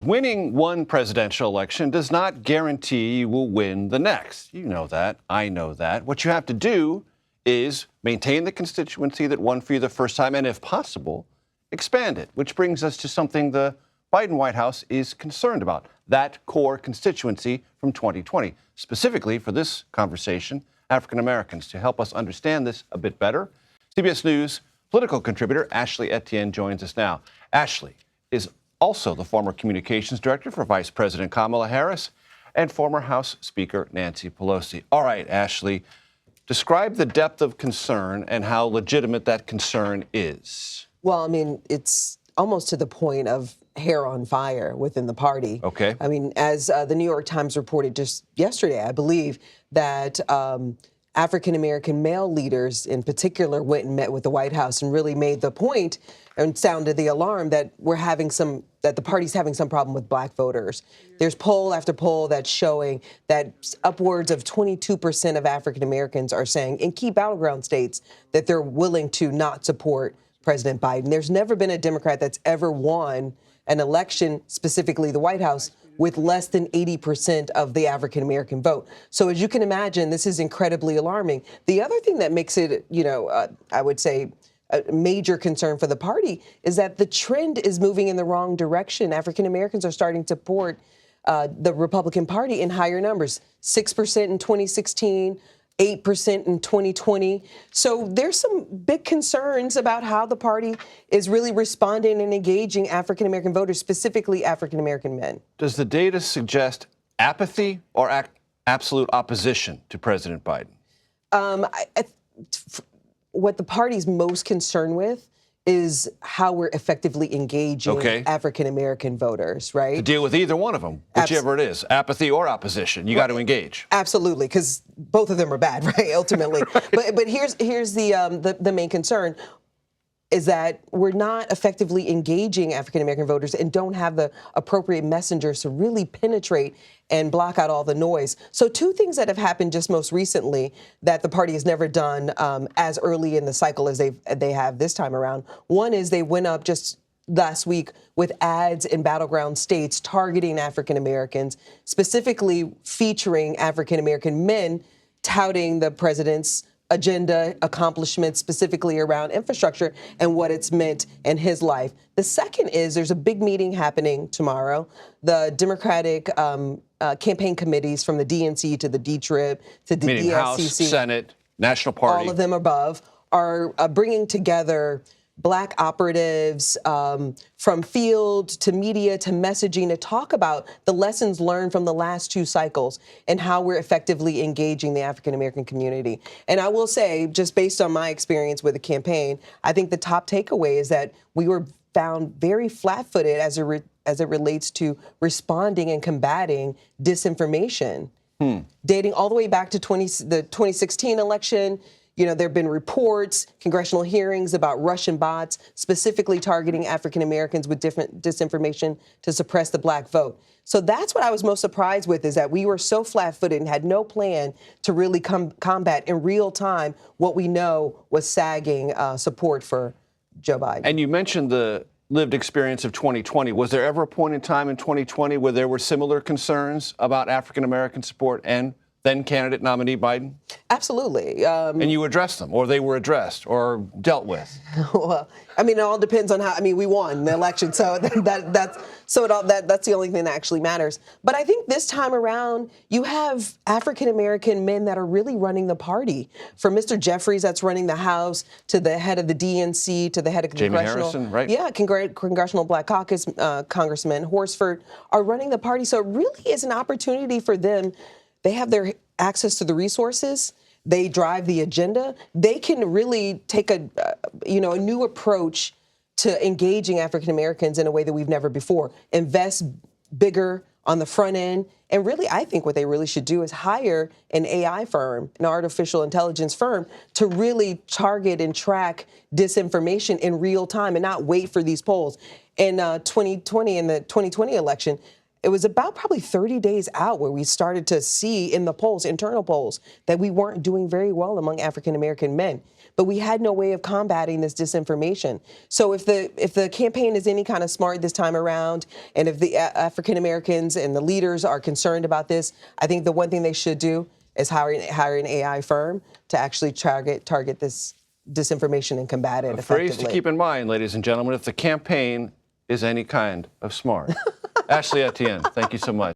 winning one presidential election does not guarantee you will win the next. You know that. I know that. What you have to do is maintain the constituency that won for you the first time and, if possible, expand it, which brings us to something the Biden White House is concerned about, that core constituency from 2020. Specifically for this conversation, African Americans. To help us understand this a bit better, CBS News political contributor Ashley Etienne joins us now. Ashley is also the former communications director for Vice President Kamala Harris and former House Speaker Nancy Pelosi. All right, Ashley, describe the depth of concern and how legitimate that concern is. Well, I mean, it's almost to the point of hair on fire within the party. Okay. I mean, as the New York Times reported just yesterday, I believe, that African-American male leaders in particular went and met with the White House and really made the point and sounded the alarm that that the party's having some problem with black voters. There's poll after poll that's showing that upwards of 22% of African-Americans are saying in key battleground states that they're willing to not support President Biden. There's never been a Democrat that's ever won an election, specifically the White House, with less than 80% of the African-American vote. So as you can imagine, this is incredibly alarming. The other thing that makes it, I would say, a major concern for the party is that the trend is moving in the wrong direction. African-Americans are starting to support the Republican Party in higher numbers, 6% in 2016, 8% in 2020. So there's some big concerns about how the party is really responding and engaging African-American voters, specifically African-American men. Does the data suggest apathy or absolute opposition to President Biden? What the party's most concerned with is how we're effectively engaging African-American voters, right? To deal with either one of them, whichever it is, apathy or opposition, you got to engage. Absolutely, because both of them are bad, right, ultimately. but here's the main concern is that we're not effectively engaging African-American voters and don't have the appropriate messengers to really penetrate and block out all the noise. So two things that have happened just most recently that the party has never done as early in the cycle as they have this time around. One is they went up just last week with ads in battleground states targeting African-Americans, specifically featuring African-American men touting the president's agenda, accomplishments, specifically around infrastructure and what it's meant in his life. The second is there's a big meeting happening tomorrow. The Democratic campaign committees from the DNC to the D-Trib to the Meaning DSCC, House, Senate, National Party, all of them above, are bringing together Black operatives from field to media to messaging to talk about the lessons learned from the last two cycles and how we're effectively engaging the African-American community. And I will say, just based on my experience with the campaign, I think the top takeaway is that we were found very flat-footed as it relates to responding and combating disinformation. Dating all the way back to the 2016 election, there have been reports, congressional hearings about Russian bots specifically targeting African Americans with different disinformation to suppress the black vote. So that's what I was most surprised with, is that we were so flat-footed and had no plan to really combat in real time what we know was sagging support for Joe Biden. And you mentioned the lived experience of 2020. Was there ever a point in time in 2020 where there were similar concerns about African American support and then candidate nominee Biden? Absolutely. And you addressed them, or they were addressed or dealt with? Well, I mean, it all depends on how. I mean, we won the election, so that's the only thing that actually matters. But I think this time around, you have African-American men that are really running the party. From Mr. Jeffries, that's running the House, to the head of the DNC, to the head of Congressional. Jamie Harrison, right? Yeah, Congressional Black Caucus, Congressman Horsford are running the party. So it really is an opportunity for them. They have their access to the resources. They drive the agenda. They can really take a new approach to engaging African Americans in a way that we've never before. Invest bigger on the front end. And really, I think what they really should do is hire an AI firm, an artificial intelligence firm, to really target and track disinformation in real time and not wait for these polls. In 2020, in the 2020 election, it was about probably 30 days out where we started to see in the polls, internal polls, that we weren't doing very well among African American men. But we had no way of combating this disinformation. So if the campaign is any kind of smart this time around, and if the African Americans and the leaders are concerned about this, I think the one thing they should do is hire an AI firm to actually target this disinformation and combat it effectively. A phrase to keep in mind, ladies and gentlemen, if the campaign is any kind of smart. Ashley Etienne, thank you so much.